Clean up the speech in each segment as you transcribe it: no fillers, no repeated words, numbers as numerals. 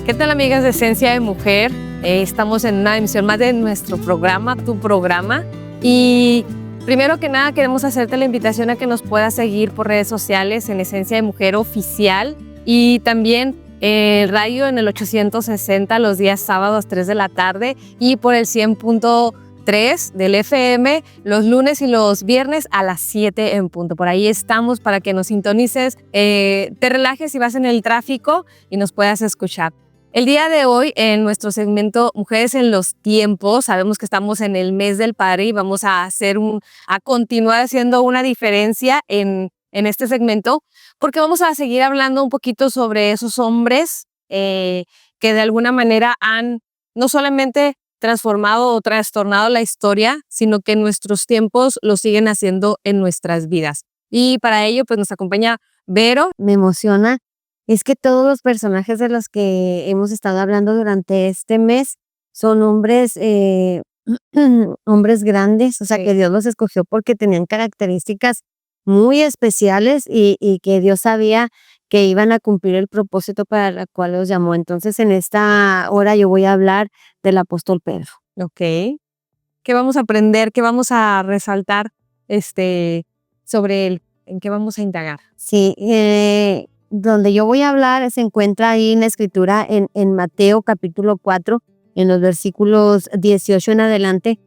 ¿Qué tal, amigas de Esencia de Mujer? Estamos en una emisión más de nuestro programa, tu programa. Y primero que nada queremos hacerte la invitación a que nos puedas seguir por redes sociales en Esencia de Mujer Oficial y también el radio en el 860 los días sábados 3 de la tarde y por el 100.3 del FM los lunes y los viernes a las 7 en punto. Por ahí estamos para que nos sintonices, te relajes si vas en el tráfico y nos puedas escuchar. El día de hoy, en nuestro segmento Mujeres en los Tiempos, sabemos que estamos en el mes del padre y vamos a continuar haciendo una diferencia en este segmento, porque vamos a seguir hablando un poquito sobre esos hombres que de alguna manera han no solamente transformado o trastornado la historia, sino que en nuestros tiempos lo siguen haciendo en nuestras vidas. Y para ello, pues nos acompaña Vero. Me emociona es que todos los personajes de los que hemos estado hablando durante este mes son hombres, hombres grandes, o sea, Sí. que Dios los escogió porque tenían características muy especiales y que Dios sabía que iban a cumplir el propósito para el cual los llamó. Entonces, en esta hora yo voy a hablar del apóstol Pedro. Ok. ¿Qué vamos a aprender? ¿Qué vamos a resaltar sobre él? ¿En qué vamos a indagar? Sí, donde yo voy a hablar se encuentra ahí en la escritura en Mateo capítulo 4, en los versículos 18 en adelante,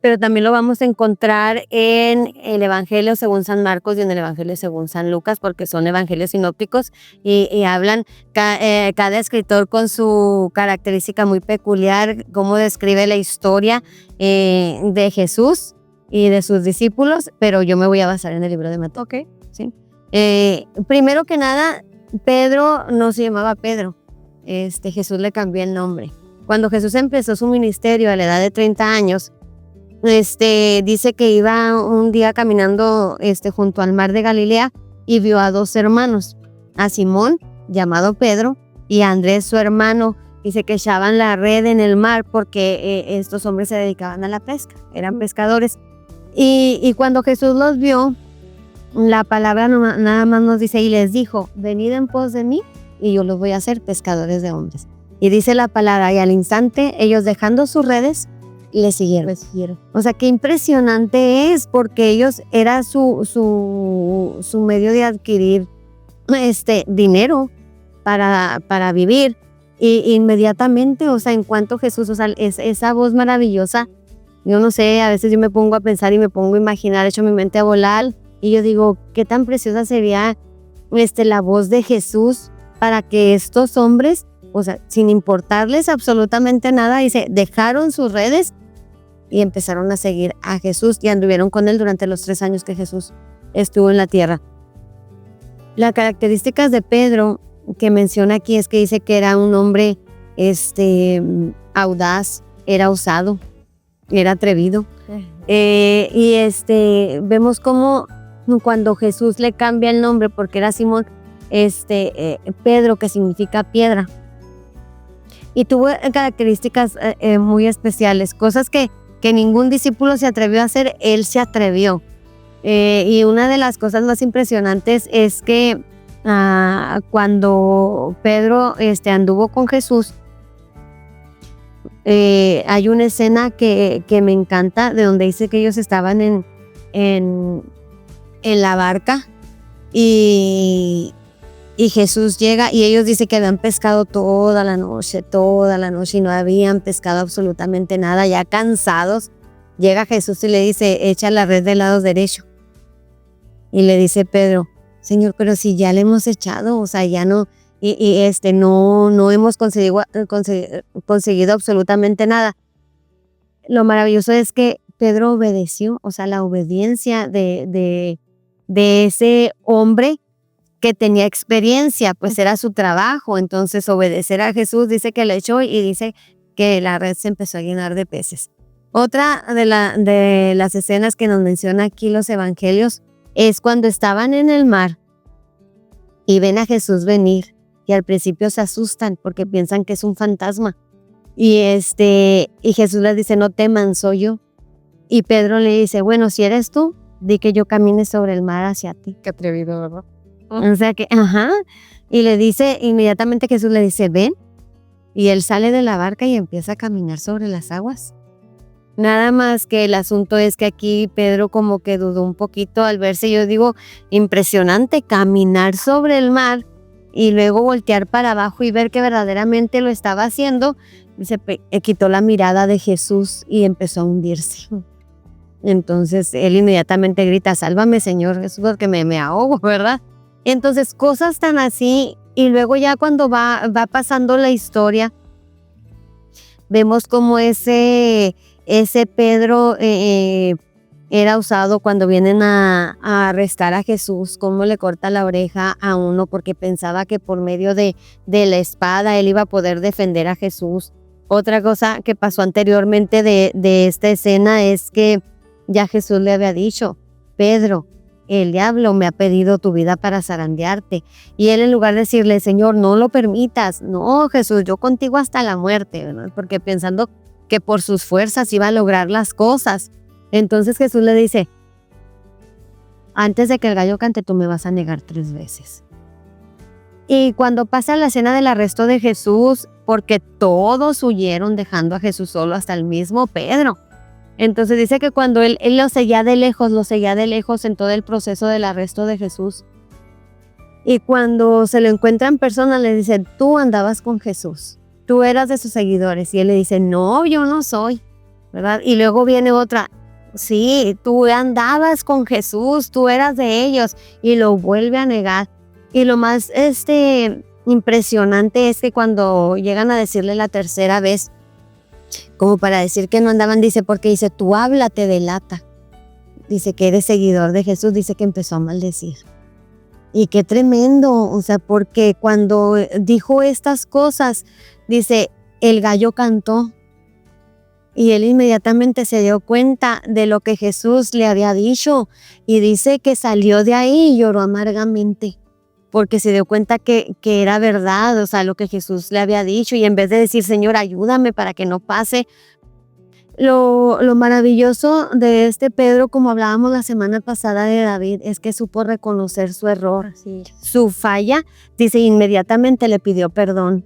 pero también lo vamos a encontrar en el Evangelio según San Marcos y en el Evangelio según San Lucas, porque son evangelios sinópticos y hablan cada escritor con su característica muy peculiar, cómo describe la historia de Jesús y de sus discípulos, pero yo me voy a basar en el libro de Mateo. Ok. ¿Sí? Primero que nada, Pedro no se llamaba Pedro, Jesús le cambió el nombre. Cuando Jesús empezó su ministerio a la edad de 30 años, dice que iba un día caminando junto al mar de Galilea y vio a dos hermanos, a Simón, llamado Pedro, y a Andrés, su hermano. Dice que echaban la red en el mar porque estos hombres se dedicaban a la pesca, eran pescadores. Y cuando Jesús los vio, la palabra nada más nos dice, y les dijo, venid en pos de mí y yo los voy a hacer pescadores de hombres. Y dice la palabra, y al instante ellos dejando sus redes, le siguieron. O sea, qué impresionante es, porque ellos era su medio de adquirir dinero para vivir. Y inmediatamente, o sea, en cuanto Jesús, o sea, esa voz maravillosa, yo no sé, a veces yo me pongo a pensar y me pongo a imaginar, echo mi mente a volar, y yo digo, qué tan preciosa sería la voz de Jesús para que estos hombres, o sea, sin importarles absolutamente nada, dice, dejaron sus redes y empezaron a seguir a Jesús y anduvieron con él durante los 3 años que Jesús estuvo en la tierra. Las características de Pedro que menciona aquí es que dice que era un hombre audaz, era osado, era atrevido. Vemos cómo cuando Jesús le cambia el nombre, porque era Simón, Pedro, que significa piedra, y tuvo características muy especiales, cosas que ningún discípulo se atrevió a hacer, él se atrevió. Y una de las cosas más impresionantes es que cuando Pedro anduvo con Jesús, hay una escena que me encanta, de donde dice que ellos estaban en la barca y Jesús llega y ellos dicen que habían pescado toda la noche y no habían pescado absolutamente nada, ya cansados. Llega Jesús y le dice, echa la red del lado derecho. Y le dice Pedro, Señor, pero si ya le hemos echado, o sea, ya no, no hemos conseguido absolutamente nada. Lo maravilloso es que Pedro obedeció, o sea, la obediencia de ese hombre que tenía experiencia, pues era su trabajo. Entonces, obedecer a Jesús, dice que le echó y dice que la red se empezó a llenar de peces. Otra de las escenas que nos menciona aquí los evangelios es cuando estaban en el mar y ven a Jesús venir y al principio se asustan porque piensan que es un fantasma. Y Jesús les dice, no teman, soy yo. Y Pedro le dice, bueno, si eres tú, di que yo camine sobre el mar hacia ti. Qué atrevido, ¿verdad? O sea que, y le dice, inmediatamente Jesús le dice, ven. y él sale de la barca y empieza a caminar sobre las aguas. Nada más que el asunto es que aquí Pedro como que dudó un poquito al verse, yo digo, impresionante caminar sobre el mar y luego voltear para abajo y ver que verdaderamente lo estaba haciendo. Se quitó la mirada de Jesús y empezó a hundirse. Entonces él inmediatamente grita, sálvame Señor Jesús, porque me ahogo, ¿verdad? Entonces cosas tan así, y luego ya cuando va pasando la historia, vemos como ese Pedro era usado cuando vienen a arrestar a Jesús, cómo le corta la oreja a uno porque pensaba que por medio de la espada él iba a poder defender a Jesús. Otra cosa que pasó anteriormente de esta escena es que ya Jesús le había dicho, Pedro, el diablo me ha pedido tu vida para zarandearte. Y él, en lugar de decirle, Señor, no lo permitas, no, Jesús, yo contigo hasta la muerte, ¿verdad? Porque pensando que por sus fuerzas iba a lograr las cosas. Entonces Jesús le dice, antes de que el gallo cante, tú me vas a negar 3 veces. Y cuando pasa la escena del arresto de Jesús, porque todos huyeron dejando a Jesús solo, hasta el mismo Pedro. Entonces dice que cuando él lo seguía de lejos en todo el proceso del arresto de Jesús. Y cuando se lo encuentra en persona, le dice, tú andabas con Jesús, tú eras de sus seguidores. Y él le dice, no, yo no soy, ¿verdad? Y luego viene otra, sí, tú andabas con Jesús, tú eras de ellos. Y lo vuelve a negar. Y lo más impresionante es que cuando llegan a decirle la tercera vez, como para decir que no andaban, dice, porque dice, tú habla, te delata. Dice que eres seguidor de Jesús, dice que empezó a maldecir. Y qué tremendo, o sea, porque cuando dijo estas cosas, dice, el gallo cantó. Y él inmediatamente se dio cuenta de lo que Jesús le había dicho. Y dice que salió de ahí y lloró amargamente. Porque se dio cuenta que era verdad, o sea, lo que Jesús le había dicho. Y en vez de decir, Señor, ayúdame para que no pase. Lo maravilloso de este Pedro, como hablábamos la semana pasada de David, es que supo reconocer su error, Sí. su falla. Dice, inmediatamente le pidió perdón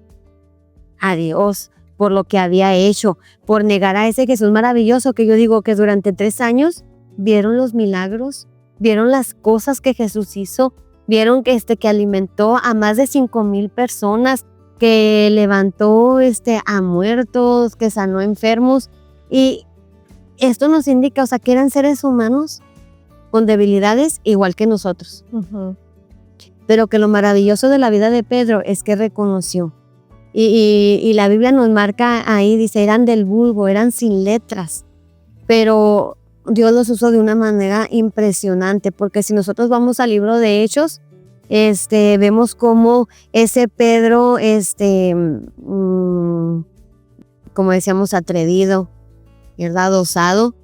a Dios por lo que había hecho, por negar a ese Jesús maravilloso, que yo digo que durante 3 años vieron los milagros, vieron las cosas que Jesús hizo, vieron que alimentó a más de 5,000 personas, que levantó a muertos, que sanó enfermos. Y esto nos indica, o sea, que eran seres humanos con debilidades igual que nosotros. Uh-huh. Pero que lo maravilloso de la vida de Pedro es que reconoció. Y la Biblia nos marca ahí, dice, eran del vulgo, eran sin letras. Pero Dios los usó de una manera impresionante, porque si nosotros vamos al libro de Hechos, vemos cómo ese Pedro, como decíamos, atrevido, ¿verdad? Osado,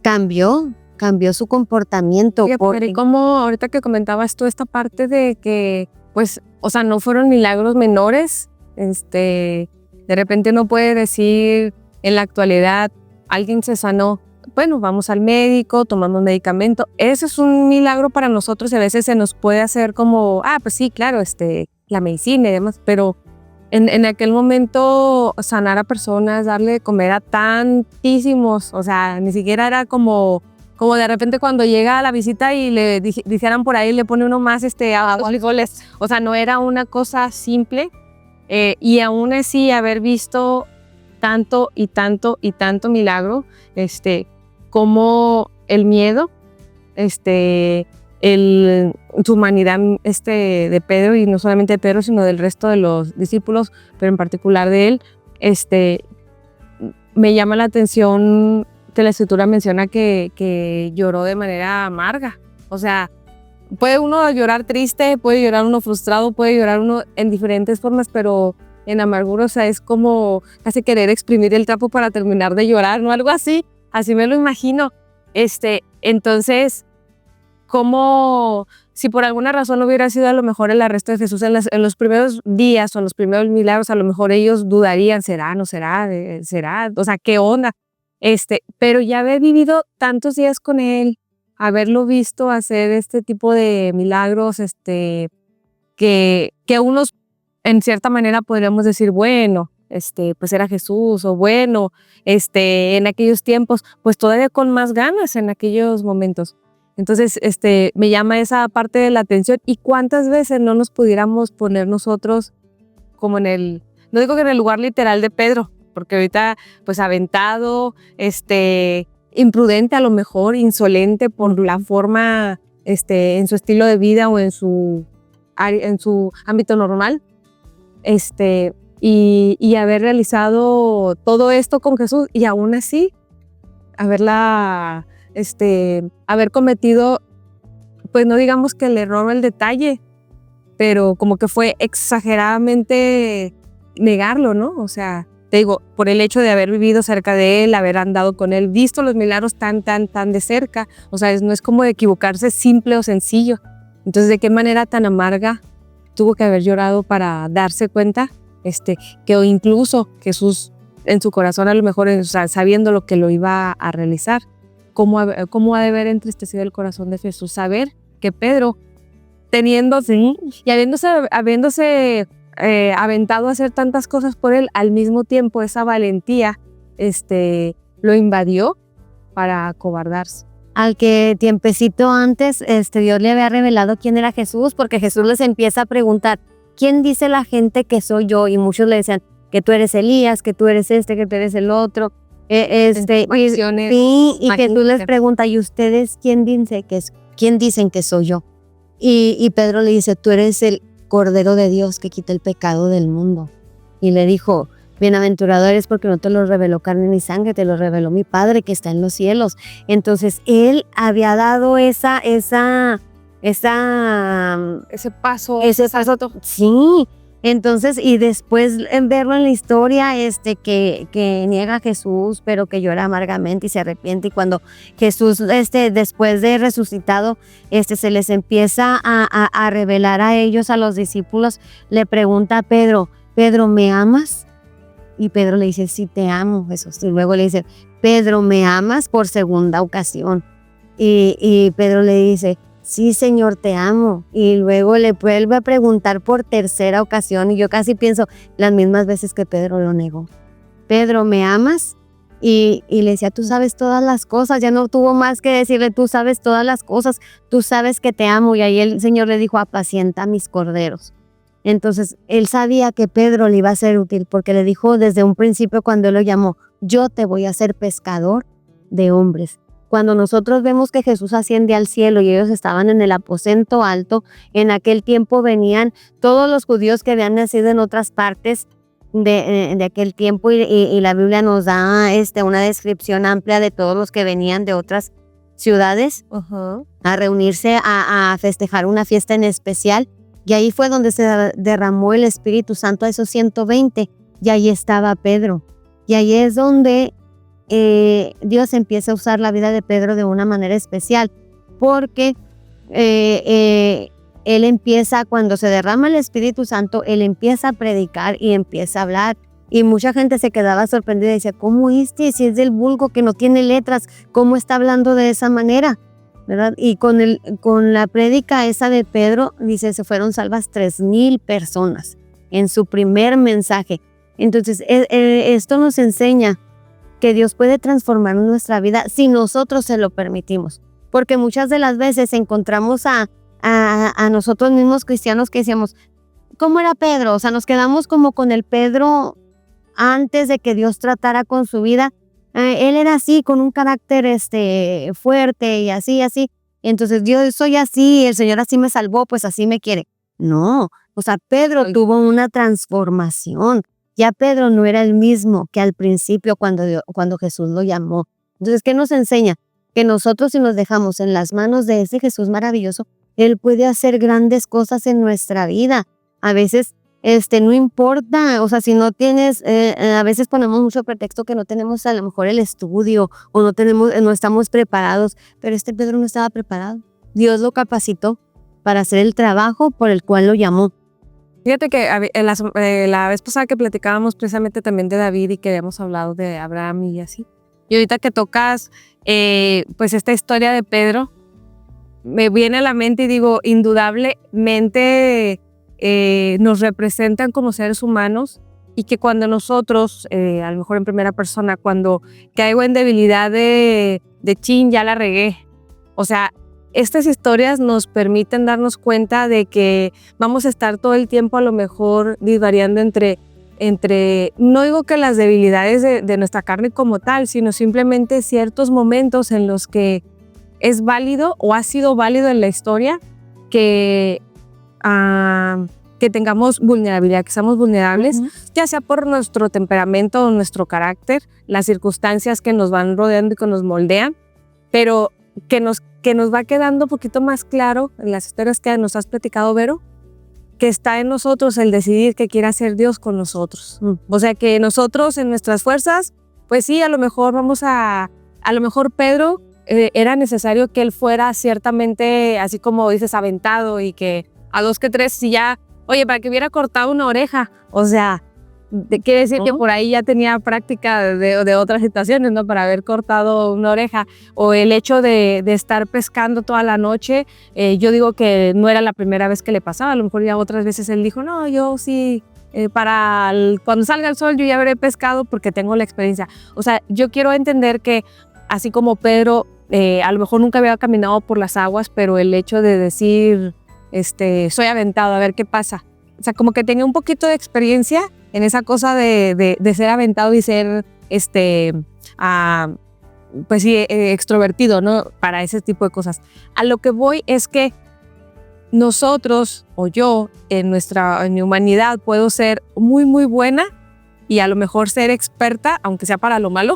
cambió su comportamiento. Oye, pero y como ahorita que comentabas tú esta parte de que, pues, o sea, no fueron milagros menores, de repente uno puede decir en la actualidad, alguien se sanó, bueno, vamos al médico, tomamos medicamento, ese es un milagro para nosotros y a veces se nos puede hacer como, pues sí, claro, la medicina y demás, pero en aquel momento sanar a personas, darle de comer a tantísimos, o sea, ni siquiera era como de repente cuando llega a la visita y le dijeran por ahí, le pone uno más frijoles, o sea, no era una cosa simple, y aún así haber visto tanto y tanto y tanto milagro, como el miedo, su humanidad de Pedro, y no solamente de Pedro, sino del resto de los discípulos, pero en particular de él, me llama la atención que la escritura menciona que lloró de manera amarga. O sea, puede uno llorar triste, puede llorar uno frustrado, puede llorar uno en diferentes formas, pero en amargura, o sea, es como casi querer exprimir el trapo para terminar de llorar, ¿no? Algo así me lo imagino. Entonces, como si por alguna razón hubiera sido a lo mejor el arresto de Jesús en los primeros días o en los primeros milagros, a lo mejor ellos dudarían, ¿será, no será, será? O sea, ¿qué onda? Pero ya haber vivido tantos días con él, haberlo visto hacer este tipo de milagros, que unos en cierta manera podríamos decir, bueno, pues era Jesús, o bueno, en aquellos tiempos, pues todavía con más ganas en aquellos momentos. Entonces, me llama esa parte de la atención, y cuántas veces no nos pudiéramos poner nosotros como no digo que en el lugar literal de Pedro, porque ahorita, pues aventado, imprudente a lo mejor, insolente por la forma, en su estilo de vida o en su ámbito normal, y haber realizado todo esto con Jesús, y aún así haber cometido, pues no digamos que el error o el detalle, pero como que fue exageradamente negarlo, ¿no? O sea, te digo, por el hecho de haber vivido cerca de él, haber andado con él, visto los milagros tan de cerca, o sea, no es como de equivocarse simple o sencillo. Entonces, ¿de qué manera tan amarga tuvo que haber llorado para darse cuenta que incluso Jesús en su corazón, a lo mejor, o sea, sabiendo lo que lo iba a realizar, cómo ha de haber entristecido el corazón de Jesús? Saber que Pedro, teniendo y habiéndose aventado a hacer tantas cosas por él, al mismo tiempo esa valentía lo invadió para acobardarse. Al que tiempecito antes Dios le había revelado quién era Jesús, porque Jesús les empieza a preguntar, ¿quién dice la gente que soy yo? Y muchos le decían que tú eres Elías, que tú eres que tú eres el otro. Sí, y Jesús les pregunta, ¿y ustedes quién dicen que soy yo? Y Pedro le dice, tú eres el Cordero de Dios que quita el pecado del mundo. Y le dijo, bienaventurado eres porque no te lo reveló carne ni sangre, te lo reveló mi Padre que está en los cielos. Entonces él había dado ese paso. Sí. Entonces, y después en verlo en la historia, que niega a Jesús, pero que llora amargamente y se arrepiente. Y cuando Jesús, después de resucitado, se les empieza a revelar a ellos, a los discípulos, le pregunta a Pedro, ¿me amas? Y Pedro le dice, sí, te amo, Jesús. Y luego le dice, Pedro, ¿me amas? Por segunda ocasión. Y Pedro le dice, sí, Señor, te amo. Y luego le vuelve a preguntar por tercera ocasión, y yo casi pienso las mismas veces que Pedro lo negó. Pedro, ¿me amas? Y le decía, tú sabes todas las cosas. Ya no tuvo más que decirle, tú sabes todas las cosas, tú sabes que te amo. Y ahí el Señor le dijo, apacienta mis corderos. Entonces él sabía que Pedro le iba a ser útil, porque le dijo desde un principio cuando él lo llamó, yo te voy a hacer pescador de hombres. Cuando nosotros vemos que Jesús asciende al cielo y ellos estaban en el aposento alto, en aquel tiempo venían todos los judíos que habían nacido en otras partes de aquel tiempo, y la Biblia nos da una descripción amplia de todos los que venían de otras ciudades a reunirse a festejar una fiesta en especial. Y ahí fue donde se derramó el Espíritu Santo a esos 120, y ahí estaba Pedro. Y ahí es donde Dios empieza a usar la vida de Pedro de una manera especial, porque él empieza, cuando se derrama el Espíritu Santo, él empieza a predicar y empieza a hablar. Y mucha gente se quedaba sorprendida y decía, ¿cómo si es del vulgo que no tiene letras? ¿Cómo está hablando de esa manera? ¿Verdad? Y con la prédica esa de Pedro, dice, se fueron salvas 3,000 personas en su primer mensaje. Entonces, esto nos enseña que Dios puede transformar nuestra vida si nosotros se lo permitimos. Porque muchas de las veces encontramos a nosotros mismos cristianos que decíamos, ¿cómo era Pedro? O sea, nos quedamos como con el Pedro antes de que Dios tratara con su vida. Él era así, con un carácter fuerte y así. Entonces, yo soy así, el Señor así me salvó, pues así me quiere. No, o sea, Pedro tuvo una transformación. Ya Pedro no era el mismo que al principio cuando Jesús lo llamó. Entonces, ¿qué nos enseña? Que nosotros, si nos dejamos en las manos de ese Jesús maravilloso, Él puede hacer grandes cosas en nuestra vida. A veces no importa, o sea, si no tienes, a veces ponemos mucho pretexto que no tenemos a lo mejor el estudio o no estamos preparados, pero Pedro no estaba preparado. Dios lo capacitó para hacer el trabajo por el cual lo llamó. Fíjate que la vez pasada que platicábamos precisamente también de David y que habíamos hablado de Abraham y así, y ahorita que tocas pues esta historia de Pedro, me viene a la mente y digo, indudablemente nos representan como seres humanos y que cuando nosotros, a lo mejor en primera persona, cuando caigo en debilidad de chin, ya la regué. O sea, estas historias nos permiten darnos cuenta de que vamos a estar todo el tiempo a lo mejor divariando entre no digo que las debilidades de nuestra carne como tal, sino simplemente ciertos momentos en los que es válido o ha sido válido en la historia que tengamos vulnerabilidad, que seamos vulnerables, ya sea por nuestro temperamento o nuestro carácter, las circunstancias que nos van rodeando y que nos moldean, pero que nos va quedando un poquito más claro en las historias que nos has platicado, Vero, que está en nosotros el decidir qué quiere hacer Dios con nosotros. O sea, que nosotros en nuestras fuerzas, pues sí, a lo mejor Pedro, era necesario que él fuera ciertamente, así como dices, aventado y que a 2 que 3, si ya, oye, para que hubiera cortado una oreja, o sea, quiere decir que por ahí ya tenía práctica de otras situaciones, ¿no? Para haber cortado una oreja. O el hecho de estar pescando toda la noche, yo digo que no era la primera vez que le pasaba, a lo mejor ya otras veces él dijo, no, yo sí, cuando salga el sol yo ya habré pescado porque tengo la experiencia. O sea, yo quiero entender que así como Pedro, a lo mejor nunca había caminado por las aguas, pero el hecho de decir, soy aventado, a ver qué pasa. O sea, como que tenía un poquito de experiencia en esa cosa de ser aventado y ser, pues sí, extrovertido, ¿no? Para ese tipo de cosas. A lo que voy es que nosotros, o yo, en mi humanidad, puedo ser muy, muy buena y a lo mejor ser experta, aunque sea para lo malo,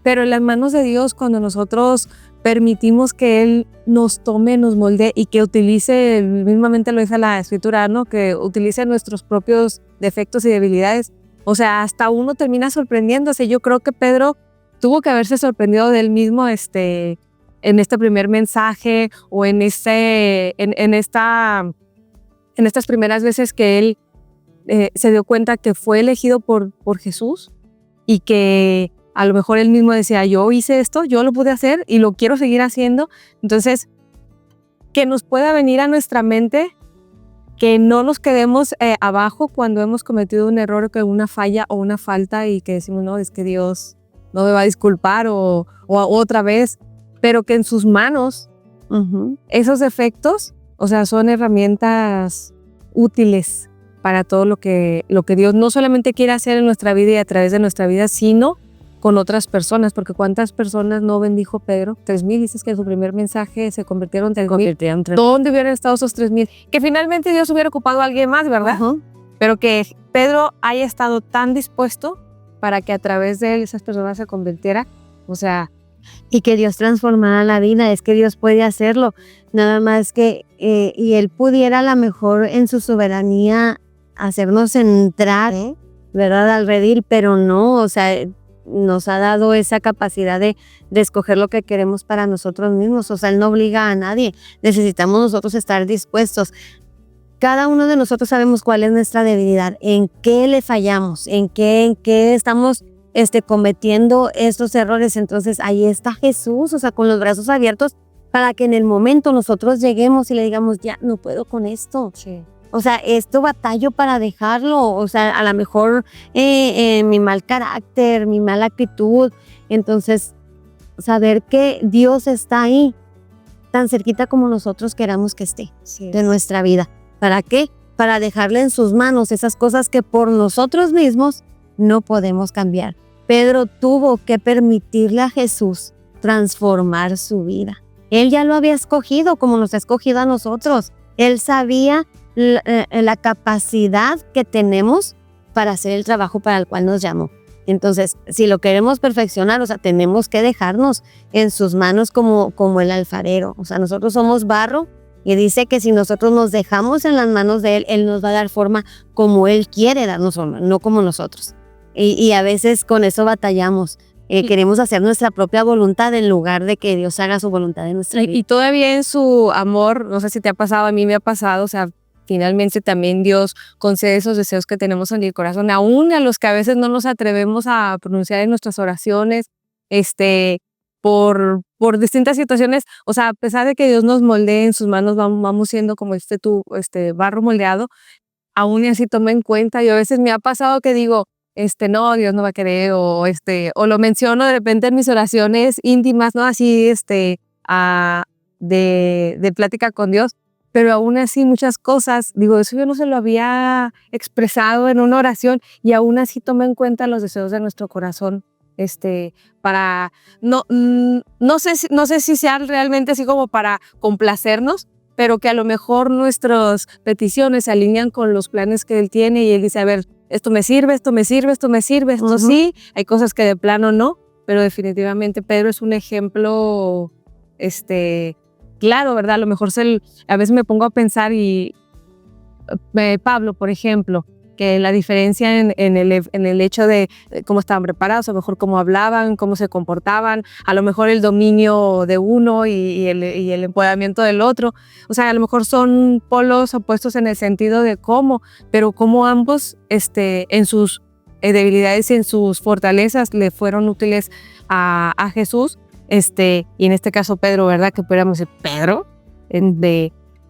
pero en las manos de Dios, cuando nosotros permitimos que Él nos tome, nos moldee y que utilice, mismamente lo dice la Escritura, ¿no? Que utilice nuestros propios defectos y debilidades. O sea, hasta uno termina sorprendiéndose. Yo creo que Pedro tuvo que haberse sorprendido de él mismo en este primer mensaje o en estas primeras veces que él se dio cuenta que fue elegido por Jesús y que a lo mejor él mismo decía, yo hice esto, yo lo pude hacer y lo quiero seguir haciendo. Entonces, que nos pueda venir a nuestra mente, que no nos quedemos abajo cuando hemos cometido un error, que una falla o una falta y que decimos, no, es que Dios no me va a disculpar o otra vez, pero que en sus manos esos defectos, o sea, son herramientas útiles para todo lo que Dios no solamente quiere hacer en nuestra vida y a través de nuestra vida, sino con otras personas, porque ¿cuántas personas no bendijo Pedro? 3,000, dices que en su primer mensaje se convirtieron 3,000. ¿Dónde hubieran estado esos 3,000? Que finalmente Dios hubiera ocupado a alguien más, ¿verdad? Pero que Pedro haya estado tan dispuesto para que a través de él esas personas se convirtieran, o sea... Y que Dios transformara la vida, es que Dios puede hacerlo, nada más que, y Él pudiera a lo mejor en su soberanía hacernos entrar, ¿verdad? Al redil, pero no, o sea... nos ha dado esa capacidad de escoger lo que queremos para nosotros mismos. O sea, Él no obliga a nadie. Necesitamos nosotros estar dispuestos. Cada uno de nosotros sabemos cuál es nuestra debilidad, en qué le fallamos, en qué estamos cometiendo estos errores. Entonces, ahí está Jesús, o sea, con los brazos abiertos para que en el momento nosotros lleguemos y le digamos, ya, no puedo con esto. Sí. O sea, esto batallo para dejarlo, o sea, a lo mejor mi mal carácter, mi mala actitud. Entonces, saber que Dios está ahí, tan cerquita como nosotros queramos que esté, de nuestra vida. ¿Para qué? Para dejarle en sus manos esas cosas que por nosotros mismos no podemos cambiar. Pedro tuvo que permitirle a Jesús transformar su vida. Él ya lo había escogido como nos ha escogido a nosotros. Él sabía la capacidad que tenemos para hacer el trabajo para el cual nos llamó. Entonces, si lo queremos perfeccionar, o sea, tenemos que dejarnos en sus manos como el alfarero. O sea, nosotros somos barro y dice que si nosotros nos dejamos en las manos de Él, Él nos va a dar forma como Él quiere darnos forma, no como nosotros. Y a veces con eso batallamos. Queremos hacer nuestra propia voluntad en lugar de que Dios haga su voluntad en nuestra vida. Y todavía en su amor, no sé si te ha pasado, a mí me ha pasado, o sea, finalmente también Dios concede esos deseos que tenemos en el corazón, aún a los que a veces no nos atrevemos a pronunciar en nuestras oraciones, por distintas situaciones, o sea, a pesar de que Dios nos moldee en sus manos, vamos siendo como barro moldeado, aún y así toma en cuenta. Y a veces me ha pasado que digo, no, Dios no va a querer, o lo menciono de repente en mis oraciones íntimas, ¿no? Así, de plática con Dios, pero aún así muchas cosas, digo, eso yo no se lo había expresado en una oración y aún así toma en cuenta los deseos de nuestro corazón, para, no sé si sea realmente así como para complacernos, pero que a lo mejor nuestras peticiones se alinean con los planes que Él tiene y Él dice, a ver, esto me sirve, esto me sirve, esto me sirve, esto sí, hay cosas que de plano no, pero definitivamente Pedro es un ejemplo, claro, ¿verdad? A lo mejor a veces me pongo a pensar Pablo, por ejemplo, que la diferencia en el hecho de cómo estaban preparados, a lo mejor cómo hablaban, cómo se comportaban, a lo mejor el dominio de uno y el empoderamiento del otro. O sea, a lo mejor son polos opuestos en el sentido de cómo, pero cómo ambos en sus debilidades y en sus fortalezas le fueron útiles a Jesús. Y en este caso Pedro, ¿verdad? Que podríamos decir Pedro,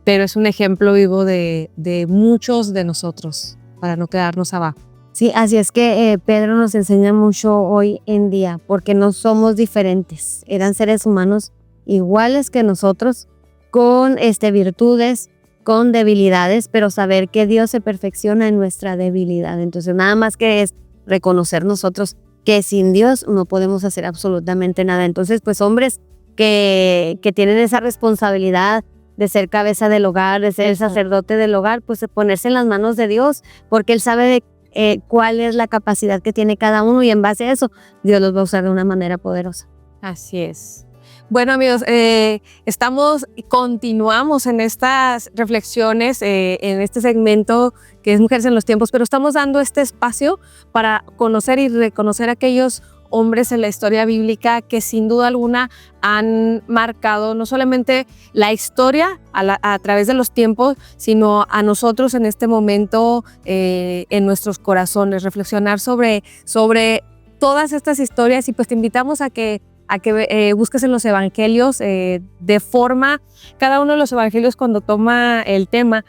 pero es un ejemplo vivo de muchos de nosotros, para no quedarnos abajo. Sí, así es que Pedro nos enseña mucho hoy en día, porque no somos diferentes. Eran seres humanos iguales que nosotros, con virtudes, con debilidades, pero saber que Dios se perfecciona en nuestra debilidad. Entonces, nada más que es reconocer nosotros que sin Dios no podemos hacer absolutamente nada. Entonces, pues hombres que tienen esa responsabilidad de ser cabeza del hogar, de ser el sacerdote del hogar, pues ponerse en las manos de Dios, porque Él sabe cuál es la capacidad que tiene cada uno y en base a eso, Dios los va a usar de una manera poderosa. Así es. Bueno, amigos, continuamos en estas reflexiones, en este segmento que es Mujeres en los Tiempos, pero estamos dando este espacio para conocer y reconocer a aquellos hombres en la historia bíblica que sin duda alguna han marcado no solamente la historia a través de los tiempos, sino a nosotros en este momento en nuestros corazones, reflexionar sobre todas estas historias. Y pues te invitamos a que busques en los evangelios de forma, cada uno de los evangelios cuando toma el tema,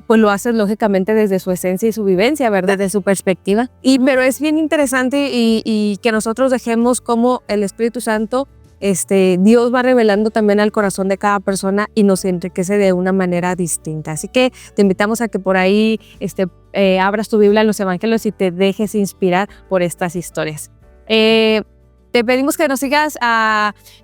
pues lo haces lógicamente desde su esencia y su vivencia, ¿verdad? Desde su perspectiva. Pero es bien interesante y que nosotros dejemos como el Espíritu Santo, Dios va revelando también al corazón de cada persona y nos enriquece de una manera distinta. Así que te invitamos a que por ahí abras tu Biblia en los evangelios y te dejes inspirar por estas historias. Te pedimos que nos sigas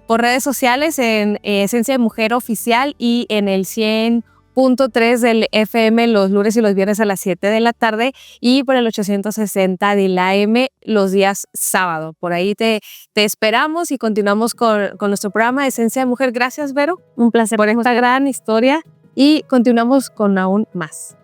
por redes sociales en Esencia de Mujer Oficial y en el 100.3 del FM los lunes y los viernes a las 7 de la tarde y por el 860 de la AM los días sábado. Por ahí te esperamos y continuamos con nuestro programa Esencia de Mujer. Gracias, Vero. Un placer por esta gran historia y continuamos con aún más.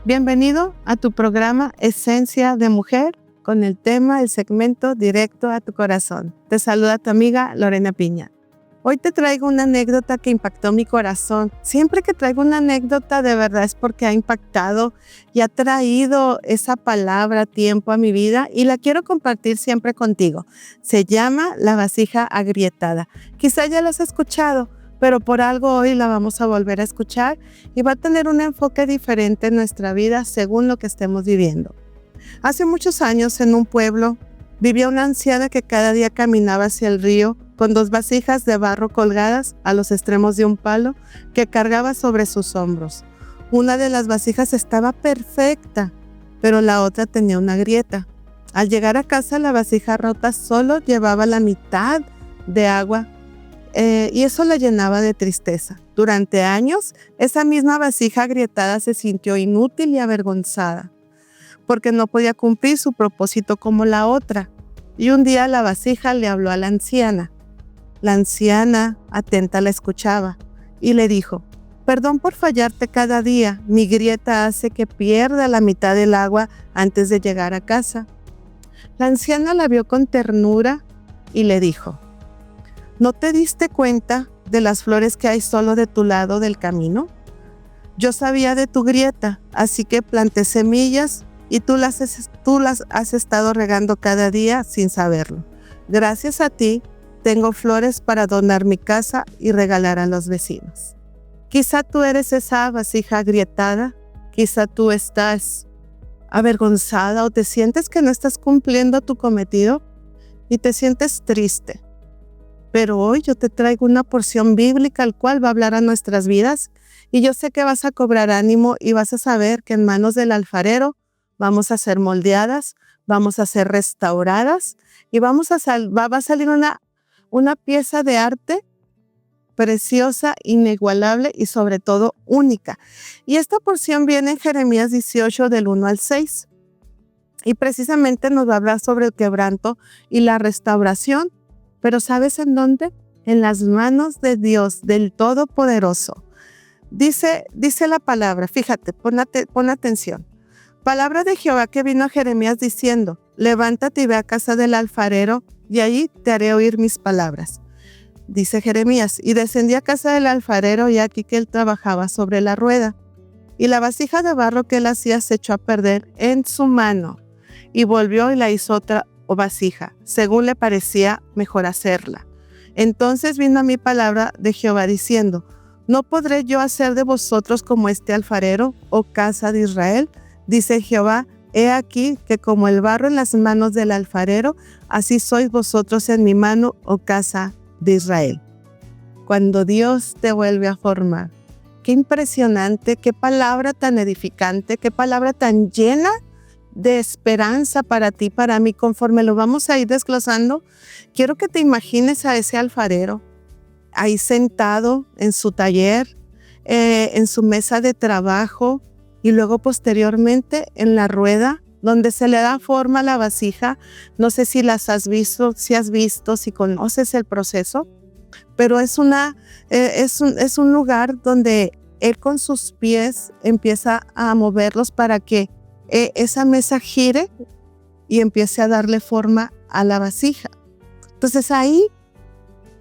Bienvenido a tu programa Esencia de Mujer con el tema, el segmento directo a tu corazón. Te saluda tu amiga Lorena Piña. Hoy te traigo una anécdota que impactó mi corazón. Siempre que traigo una anécdota de verdad es porque ha impactado y ha traído esa palabra tiempo a mi vida y la quiero compartir siempre contigo. Se llama La vasija agrietada. Quizá ya la has escuchado, pero por algo hoy la vamos a volver a escuchar y va a tener un enfoque diferente en nuestra vida según lo que estemos viviendo. Hace muchos años en un pueblo vivía una anciana que cada día caminaba hacia el río con 2 vasijas de barro colgadas a los extremos de un palo que cargaba sobre sus hombros. Una de las vasijas estaba perfecta, pero la otra tenía una grieta. Al llegar a casa, la vasija rota solo llevaba la mitad de agua y eso la llenaba de tristeza. Durante años, esa misma vasija agrietada se sintió inútil y avergonzada, porque no podía cumplir su propósito como la otra. Y un día la vasija le habló a la anciana. La anciana, atenta, la escuchaba y le dijo: «Perdón por fallarte cada día. Mi grieta hace que pierda la mitad del agua antes de llegar a casa». La anciana la vio con ternura y le dijo: ¿No te diste cuenta de las flores que hay solo de tu lado del camino? Yo sabía de tu grieta, así que planté semillas y tú las has estado regando cada día sin saberlo. Gracias a ti, tengo flores para adornar mi casa y regalar a los vecinos. Quizá tú eres esa vasija agrietada, quizá tú estás avergonzada o te sientes que no estás cumpliendo tu cometido y te sientes triste. Pero hoy yo te traigo una porción bíblica al cual va a hablar a nuestras vidas y yo sé que vas a cobrar ánimo y vas a saber que en manos del alfarero vamos a ser moldeadas, vamos a ser restauradas y va a salir una pieza de arte preciosa, inigualable y sobre todo única. Y esta porción viene en Jeremías 18 del 1 al 6. Y precisamente nos va a hablar sobre el quebranto y la restauración. Pero ¿sabes en dónde? En las manos de Dios, del Todopoderoso. Dice la palabra, fíjate, pon atención. Palabra de Jehová que vino a Jeremías diciendo, levántate y ve a casa del alfarero y allí te haré oír mis palabras. Dice Jeremías, y descendí a casa del alfarero y aquí que él trabajaba sobre la rueda. Y la vasija de barro que él hacía se echó a perder en su mano. Y volvió y la hizo otra vasija, según le parecía mejor hacerla. Entonces vino a mí palabra de Jehová diciendo, ¿no podré yo hacer de vosotros como este alfarero, oh casa de Israel? Dice Jehová, he aquí que como el barro en las manos del alfarero, así sois vosotros en mi mano, oh casa de Israel. Cuando Dios te vuelve a formar, qué impresionante, qué palabra tan edificante, qué palabra tan llena de esperanza para ti, para mí. Conforme lo vamos a ir desglosando, quiero que te imagines a ese alfarero ahí sentado en su taller, en su mesa de trabajo y luego posteriormente en la rueda donde se le da forma a la vasija. No sé si las has visto, si conoces el proceso, pero es un lugar donde él con sus pies empieza a moverlos para que esa mesa gire y empiece a darle forma a la vasija. Entonces ahí,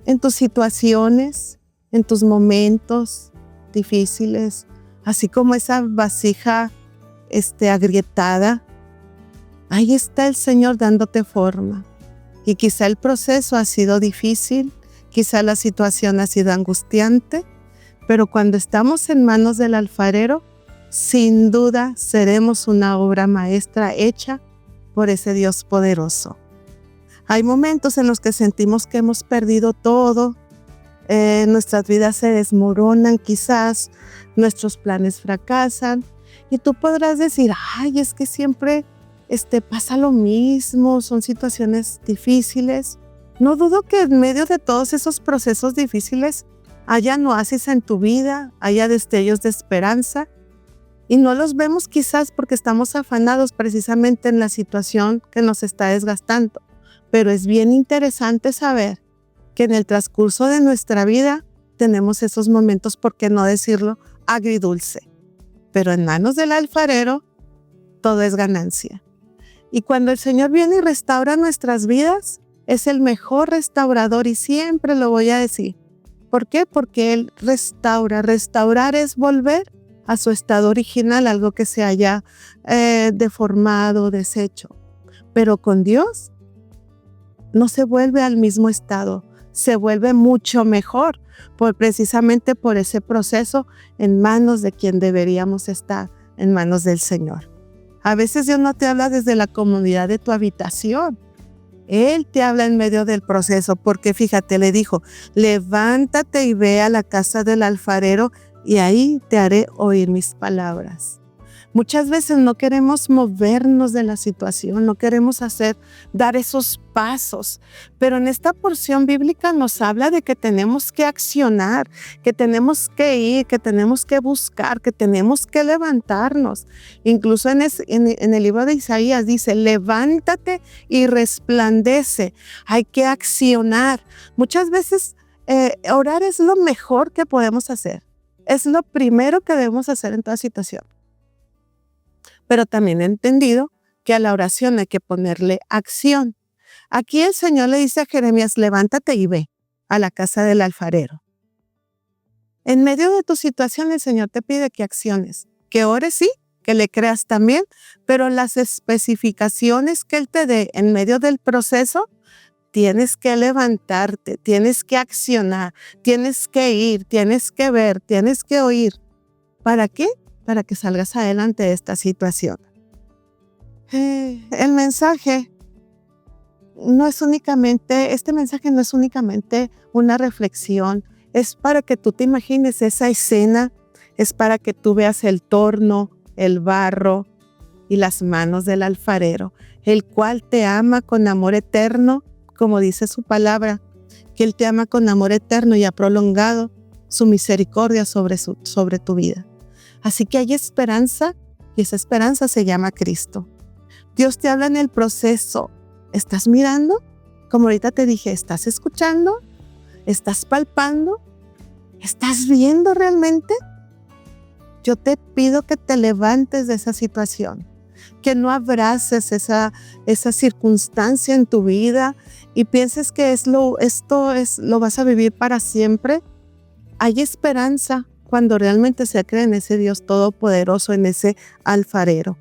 en tus situaciones, en tus momentos difíciles, así como esa vasija agrietada, ahí está el Señor dándote forma. Y quizá el proceso ha sido difícil, quizá la situación ha sido angustiante, pero cuando estamos en manos del alfarero, sin duda seremos una obra maestra hecha por ese Dios poderoso. Hay momentos en los que sentimos que hemos perdido todo, nuestras vidas se desmoronan quizás, nuestros planes fracasan y tú podrás decir, ay, es que siempre pasa lo mismo, son situaciones difíciles. No dudo que en medio de todos esos procesos difíciles haya oasis en tu vida, haya destellos de esperanza y no los vemos quizás porque estamos afanados precisamente en la situación que nos está desgastando. Pero es bien interesante saber que en el transcurso de nuestra vida tenemos esos momentos, por qué no decirlo, agridulce. Pero en manos del alfarero todo es ganancia. Y cuando el Señor viene y restaura nuestras vidas, es el mejor restaurador y siempre lo voy a decir. ¿Por qué? Porque Él restaura. Restaurar es volver a su estado original, algo que se haya deformado, deshecho. Pero con Dios no se vuelve al mismo estado, se vuelve mucho mejor, precisamente por ese proceso en manos de quien deberíamos estar, en manos del Señor. A veces Dios no te habla desde la comodidad de tu habitación. Él te habla en medio del proceso, porque fíjate, le dijo, levántate y ve a la casa del alfarero y ahí te haré oír mis palabras. Muchas veces no queremos movernos de la situación, no queremos dar esos pasos, pero en esta porción bíblica nos habla de que tenemos que accionar, que tenemos que ir, que tenemos que buscar, que tenemos que levantarnos. Incluso en el libro de Isaías dice, levántate y resplandece. Hay que accionar. Muchas veces orar es lo mejor que podemos hacer. Es lo primero que debemos hacer en toda situación. Pero también he entendido que a la oración hay que ponerle acción. Aquí el Señor le dice a Jeremías, levántate y ve. a la casa del alfarero. En medio de tu situación, el Señor te pide que acciones, que ores, sí, que le creas también, pero las especificaciones que Él te dé en medio del proceso, tienes que levantarte, tienes que accionar, tienes que ir, tienes que ver, tienes que oír. ¿Para qué? Para que salgas adelante de esta situación. El mensaje este mensaje no es únicamente una reflexión, es para que tú te imagines esa escena, es para que tú veas el torno, el barro y las manos del alfarero, el cual te ama con amor eterno, como dice su palabra, que Él te ama con amor eterno y ha prolongado su misericordia sobre tu vida. Así que hay esperanza y esa esperanza se llama Cristo. Dios te habla en el proceso. ¿Estás mirando? Como ahorita te dije, ¿estás escuchando? ¿Estás palpando? ¿Estás viendo realmente? Yo te pido que te levantes de esa situación, que no abraces esa circunstancia en tu vida y pienses que esto lo vas a vivir para siempre. Hay esperanza cuando realmente se cree en ese Dios todopoderoso, en ese alfarero.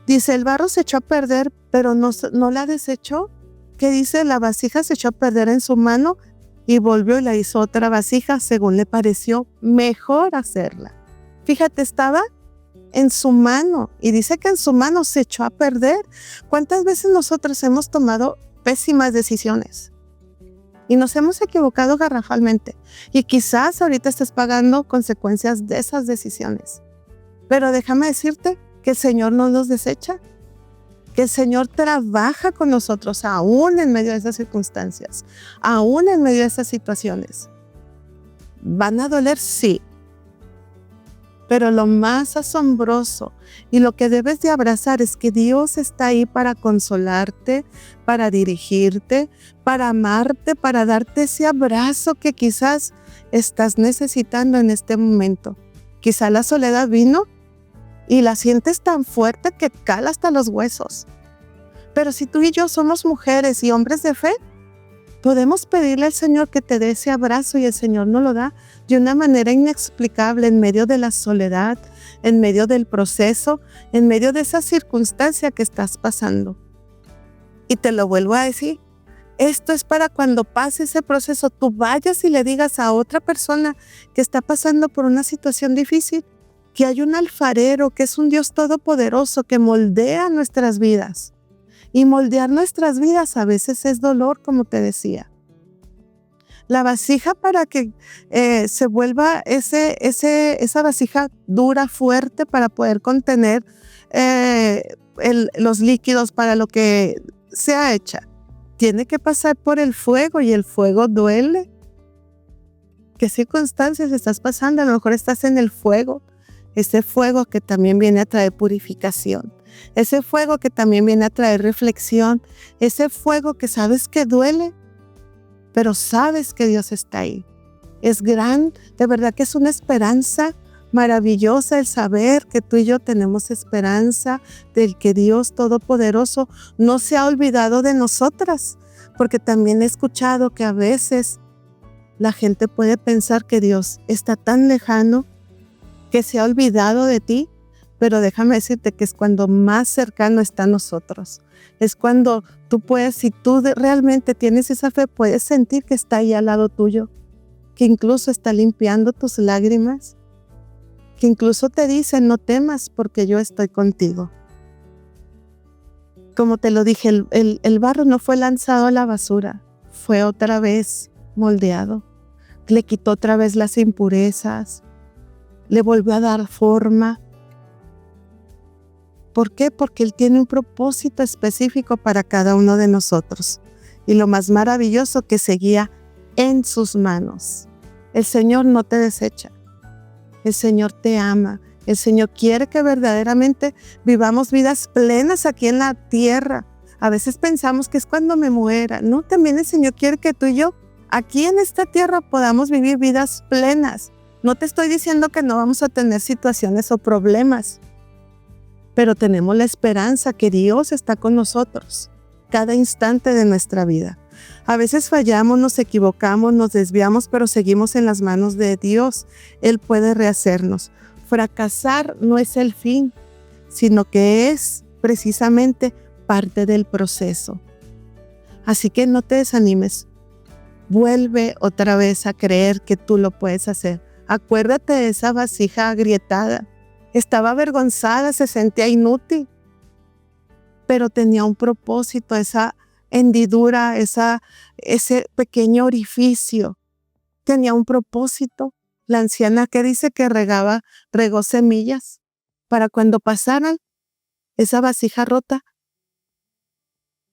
Dice, el barro se echó a perder, pero no la desechó. ¿Qué dice? La vasija se echó a perder en su mano y volvió y la hizo otra vasija según le pareció mejor hacerla. Fíjate, estaba en su mano y dice que en su mano se echó a perder. ¿Cuántas veces nosotros hemos tomado pésimas decisiones y nos hemos equivocado garrafalmente? Y quizás ahorita estés pagando consecuencias de esas decisiones. Pero déjame decirte que el Señor no nos desecha, que el Señor trabaja con nosotros aún en medio de esas circunstancias, aún en medio de esas situaciones. ¿Van a doler? Sí. Pero lo más asombroso y lo que debes de abrazar es que Dios está ahí para consolarte, para dirigirte, para amarte, para darte ese abrazo que quizás estás necesitando en este momento. Quizá la soledad vino y la sientes tan fuerte que cala hasta los huesos. Pero si tú y yo somos mujeres y hombres de fe, podemos pedirle al Señor que te dé ese abrazo y el Señor nos lo da de una manera inexplicable en medio de la soledad, en medio del proceso, en medio de esa circunstancia que estás pasando. Y te lo vuelvo a decir, esto es para cuando pase ese proceso, tú vayas y le digas a otra persona que está pasando por una situación difícil, que hay un alfarero, que es un Dios todopoderoso que moldea nuestras vidas. Y moldear nuestras vidas a veces es dolor, como te decía. La vasija para que se vuelva esa vasija dura, fuerte, para poder contener los líquidos para lo que sea hecha, tiene que pasar por el fuego y el fuego duele. ¿Qué circunstancias estás pasando? A lo mejor estás en el fuego. Ese fuego que también viene a traer purificación. Ese fuego que también viene a traer reflexión. Ese fuego que sabes que duele, pero sabes que Dios está ahí. Es gran, de verdad que es una esperanza maravillosa el saber que tú y yo tenemos esperanza del que Dios Todopoderoso no se ha olvidado de nosotras. Porque también he escuchado que a veces la gente puede pensar que Dios está tan lejano, que se ha olvidado de ti, pero déjame decirte que es cuando más cercano está a nosotros. Es cuando tú puedes, si tú realmente tienes esa fe, puedes sentir que está ahí al lado tuyo, que incluso está limpiando tus lágrimas, que incluso te dice, no temas porque yo estoy contigo. Como te lo dije, el barro no fue lanzado a la basura, fue otra vez moldeado. Le quitó otra vez las impurezas, le volvió a dar forma. ¿Por qué? Porque Él tiene un propósito específico para cada uno de nosotros. Y lo más maravilloso, que seguía en sus manos. El Señor no te desecha. El Señor te ama. El Señor quiere que verdaderamente vivamos vidas plenas aquí en la tierra. A veces pensamos que es cuando me muera. No, también el Señor quiere que tú y yo aquí en esta tierra podamos vivir vidas plenas. No te estoy diciendo que no vamos a tener situaciones o problemas, pero tenemos la esperanza que Dios está con nosotros cada instante de nuestra vida. A veces fallamos, nos equivocamos, nos desviamos, pero seguimos en las manos de Dios. Él puede rehacernos. Fracasar no es el fin, sino que es precisamente parte del proceso. Así que no te desanimes. Vuelve otra vez a creer que tú lo puedes hacer. Acuérdate de esa vasija agrietada. Estaba avergonzada, se sentía inútil, pero tenía un propósito, esa hendidura, ese pequeño orificio. Tenía un propósito. La anciana que dice que regó semillas para cuando pasaran esa vasija rota,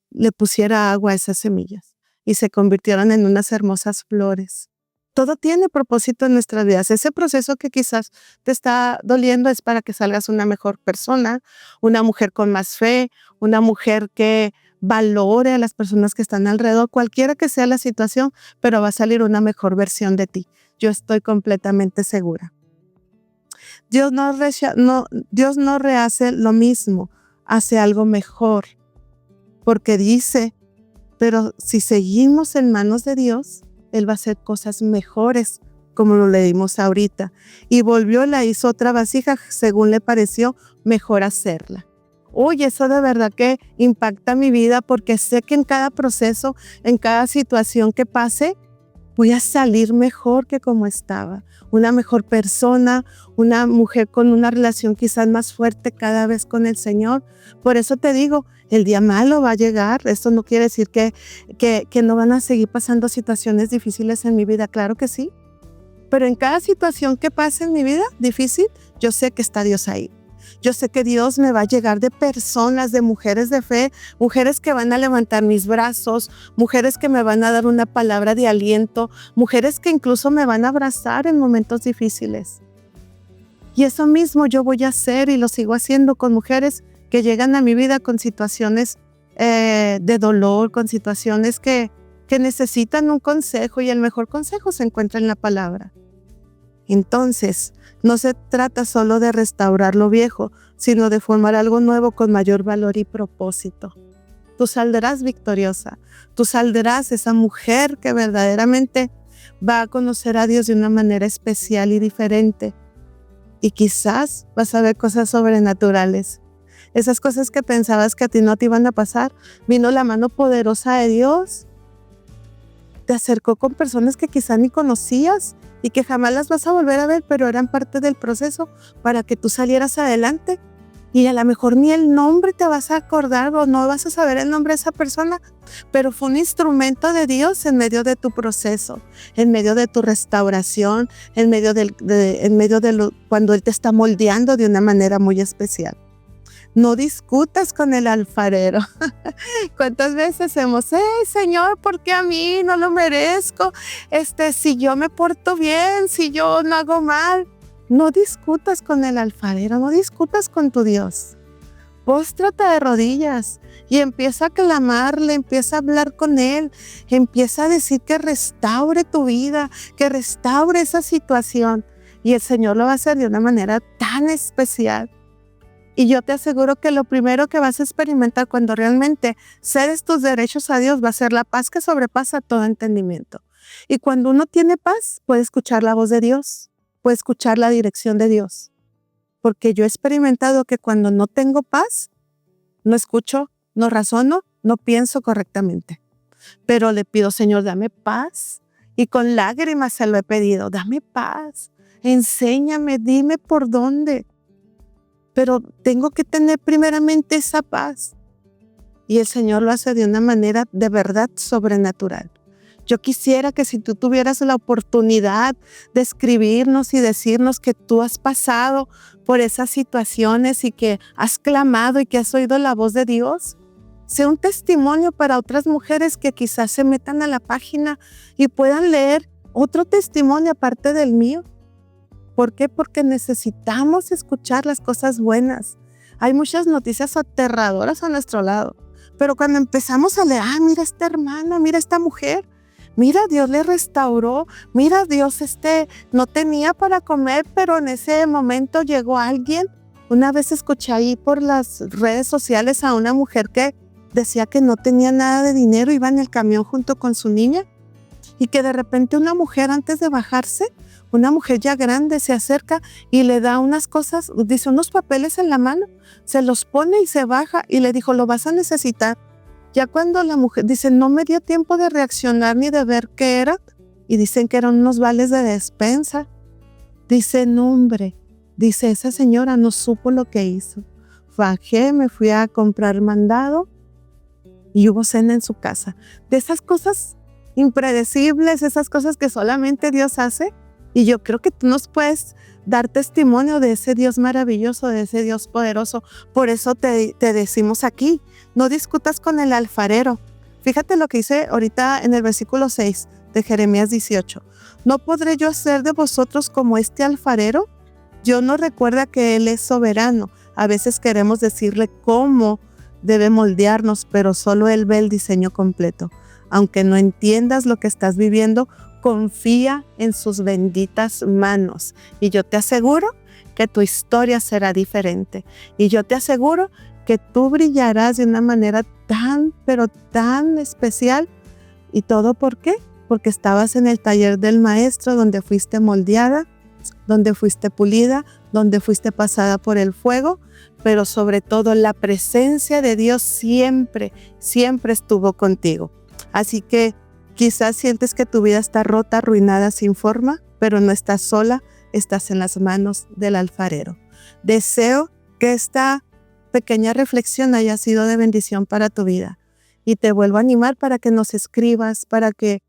le pusiera agua a esas semillas y se convirtieron en unas hermosas flores. Todo tiene propósito en nuestras vidas. Ese proceso que quizás te está doliendo es para que salgas una mejor persona, una mujer con más fe, una mujer que valore a las personas que están alrededor, cualquiera que sea la situación, pero va a salir una mejor versión de ti. Yo estoy completamente segura. Dios no rehace lo mismo, hace algo mejor, porque dice, pero si seguimos en manos de Dios, Él va a hacer cosas mejores, como lo leímos ahorita. Y volvió, la hizo otra vasija, según le pareció mejor hacerla. Uy, eso de verdad que impacta mi vida, porque sé que en cada proceso, en cada situación que pase, voy a salir mejor que como estaba. Una mejor persona, una mujer con una relación quizás más fuerte cada vez con el Señor. Por eso te digo, el día malo va a llegar. Esto no quiere decir que no van a seguir pasando situaciones difíciles en mi vida. Claro que sí. Pero en cada situación que pase en mi vida difícil, yo sé que está Dios ahí. Yo sé que Dios me va a llegar de personas, de mujeres de fe, mujeres que van a levantar mis brazos, mujeres que me van a dar una palabra de aliento, mujeres que incluso me van a abrazar en momentos difíciles. Y eso mismo yo voy a hacer y lo sigo haciendo con mujeres que llegan a mi vida con situaciones de dolor, con situaciones que necesitan un consejo, y el mejor consejo se encuentra en la palabra. Entonces, no se trata solo de restaurar lo viejo, sino de formar algo nuevo con mayor valor y propósito. Tú saldrás victoriosa, tú saldrás esa mujer que verdaderamente va a conocer a Dios de una manera especial y diferente. Y quizás vas a ver cosas sobrenaturales. Esas cosas que pensabas que a ti no te iban a pasar, vino la mano poderosa de Dios. Te acercó con personas que quizás ni conocías y que jamás las vas a volver a ver, pero eran parte del proceso para que tú salieras adelante. Y a lo mejor ni el nombre te vas a acordar o no vas a saber el nombre de esa persona, pero fue un instrumento de Dios en medio de tu proceso, en medio de tu restauración, en medio cuando Él te está moldeando de una manera muy especial. No discutas con el alfarero. ¿Cuántas veces hemos, Señor, ¿por qué a mí? No lo merezco. Si yo me porto bien, si yo no hago mal. No discutas con el alfarero, no discutas con tu Dios. Póstrate de rodillas y empieza a clamarle, empieza a hablar con Él, empieza a decir que restaure tu vida, que restaure esa situación. Y el Señor lo va a hacer de una manera tan especial. Y yo te aseguro que lo primero que vas a experimentar cuando realmente cedes tus derechos a Dios va a ser la paz que sobrepasa todo entendimiento. Y cuando uno tiene paz, puede escuchar la voz de Dios, puede escuchar la dirección de Dios. Porque yo he experimentado que cuando no tengo paz, no escucho, no razono, no pienso correctamente. Pero le pido, Señor, dame paz. Y con lágrimas se lo he pedido, dame paz, enséñame, dime por dónde. Pero tengo que tener primeramente esa paz. Y el Señor lo hace de una manera de verdad sobrenatural. Yo quisiera que si tú tuvieras la oportunidad de escribirnos y decirnos que tú has pasado por esas situaciones y que has clamado y que has oído la voz de Dios, sea un testimonio para otras mujeres que quizás se metan a la página y puedan leer otro testimonio aparte del mío. ¿Por qué? Porque necesitamos escuchar las cosas buenas. Hay muchas noticias aterradoras a nuestro lado, pero cuando empezamos a leer, mira esta hermana, mira esta mujer, mira, Dios le restauró, mira, Dios no tenía para comer, pero en ese momento llegó alguien. Una vez escuché ahí por las redes sociales a una mujer que decía que no tenía nada de dinero, iba en el camión junto con su niña y que de repente una mujer antes de bajarse, una mujer ya grande se acerca y le da unas cosas, dice unos papeles en la mano, se los pone y se baja y le dijo, lo vas a necesitar. Ya cuando la mujer dice, no me dio tiempo de reaccionar ni de ver qué era, y dicen que eran unos vales de despensa. Dice, no hombre, dice, esa señora no supo lo que hizo. Bajé, me fui a comprar mandado y hubo cena en su casa. De esas cosas impredecibles, esas cosas que solamente Dios hace. Y yo creo que tú nos puedes dar testimonio de ese Dios maravilloso, de ese Dios poderoso. Por eso te decimos aquí, no discutas con el alfarero. Fíjate lo que dice ahorita en el versículo 6 de Jeremías 18. ¿No podré yo hacer de vosotros como este alfarero? Yo no recuerda que Él es soberano. A veces queremos decirle cómo debe moldearnos, pero solo Él ve el diseño completo. Aunque no entiendas lo que estás viviendo, confía en sus benditas manos. Y yo te aseguro que tu historia será diferente. Y yo te aseguro que tú brillarás de una manera tan, pero tan especial. ¿Y todo por qué? Porque estabas en el taller del maestro, donde fuiste moldeada, donde fuiste pulida, donde fuiste pasada por el fuego, pero sobre todo la presencia de Dios siempre, siempre estuvo contigo. Así que quizás sientes que tu vida está rota, arruinada, sin forma, pero no estás sola, estás en las manos del alfarero. Deseo que esta pequeña reflexión haya sido de bendición para tu vida. Y te vuelvo a animar para que nos escribas, para que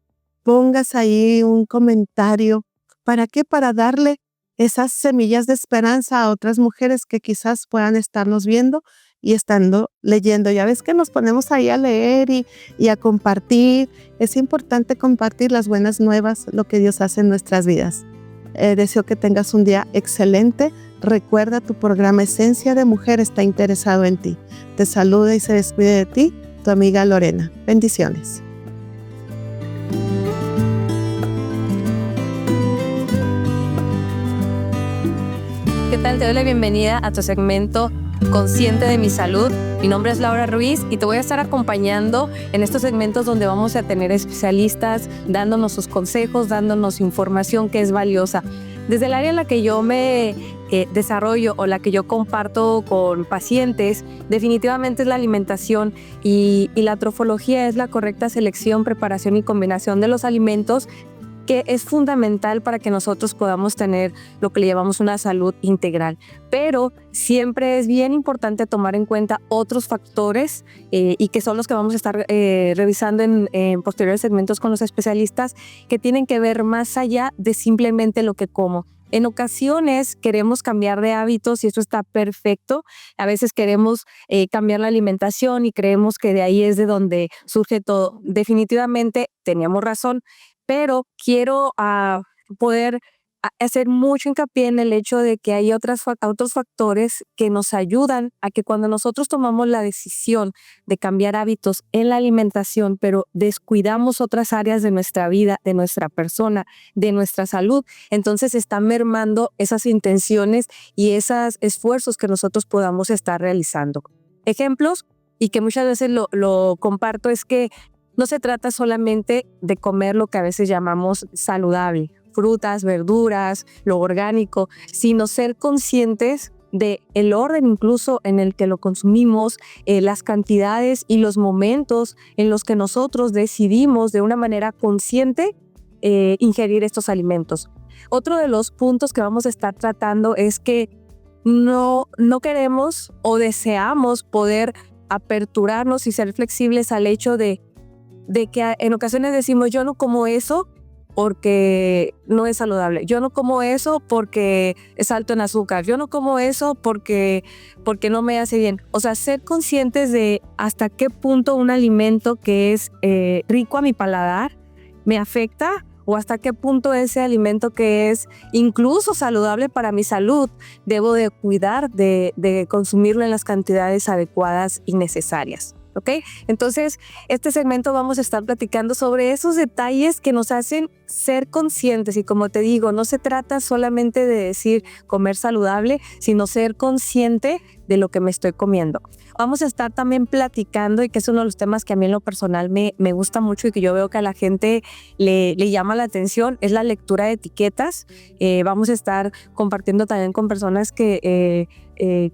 pongas ahí un comentario. ¿Para qué? Para darle esas semillas de esperanza a otras mujeres que quizás puedan estarnos viendo y estando leyendo. Ya ves que nos ponemos ahí a leer y a compartir. Es importante compartir las buenas nuevas, lo que Dios hace en nuestras vidas. Deseo que tengas un día excelente. Recuerda, tu programa Esencia de Mujer está interesado en ti. Te saluda y se despide de ti tu amiga Lorena. Bendiciones. ¿Qué tal? Te doy la bienvenida a tu segmento Consciente de mi Salud. Mi nombre es Laura Ruiz y te voy a estar acompañando en estos segmentos donde vamos a tener especialistas dándonos sus consejos, dándonos información que es valiosa. Desde el área en la que yo me desarrollo o la que yo comparto con pacientes, definitivamente es la alimentación y la trofología es la correcta selección, preparación y combinación de los alimentos, que es fundamental para que nosotros podamos tener lo que le llamamos una salud integral. Pero siempre es bien importante tomar en cuenta otros factores y que son los que vamos a estar revisando en posteriores segmentos con los especialistas, que tienen que ver más allá de simplemente lo que como. En ocasiones queremos cambiar de hábitos y eso está perfecto. A veces queremos cambiar la alimentación y creemos que de ahí es de donde surge todo. Definitivamente teníamos razón, pero quiero poder hacer mucho hincapié en el hecho de que hay otros factores que nos ayudan a que cuando nosotros tomamos la decisión de cambiar hábitos en la alimentación, pero descuidamos otras áreas de nuestra vida, de nuestra persona, de nuestra salud, entonces está mermando esas intenciones y esos esfuerzos que nosotros podamos estar realizando. Ejemplos, y que muchas veces lo comparto, es que no se trata solamente de comer lo que a veces llamamos saludable, frutas, verduras, lo orgánico, sino ser conscientes del orden incluso en el que lo consumimos, las cantidades y los momentos en los que nosotros decidimos de una manera consciente ingerir estos alimentos. Otro de los puntos que vamos a estar tratando es que no queremos o deseamos poder aperturarnos y ser flexibles al hecho de que en ocasiones decimos, yo no como eso porque no es saludable, yo no como eso porque es alto en azúcar, yo no como eso porque no me hace bien. O sea, ser conscientes de hasta qué punto un alimento que es rico a mi paladar me afecta, o hasta qué punto ese alimento que es incluso saludable para mi salud debo de cuidar de consumirlo en las cantidades adecuadas y necesarias. ¿Ok? Entonces, este segmento vamos a estar platicando sobre esos detalles que nos hacen ser conscientes. Y como te digo, no se trata solamente de decir comer saludable, sino ser consciente de lo que me estoy comiendo. Vamos a estar también platicando, y que es uno de los temas que a mí en lo personal me gusta mucho y que yo veo que a la gente le llama la atención, es la lectura de etiquetas. Vamos a estar compartiendo también con personas que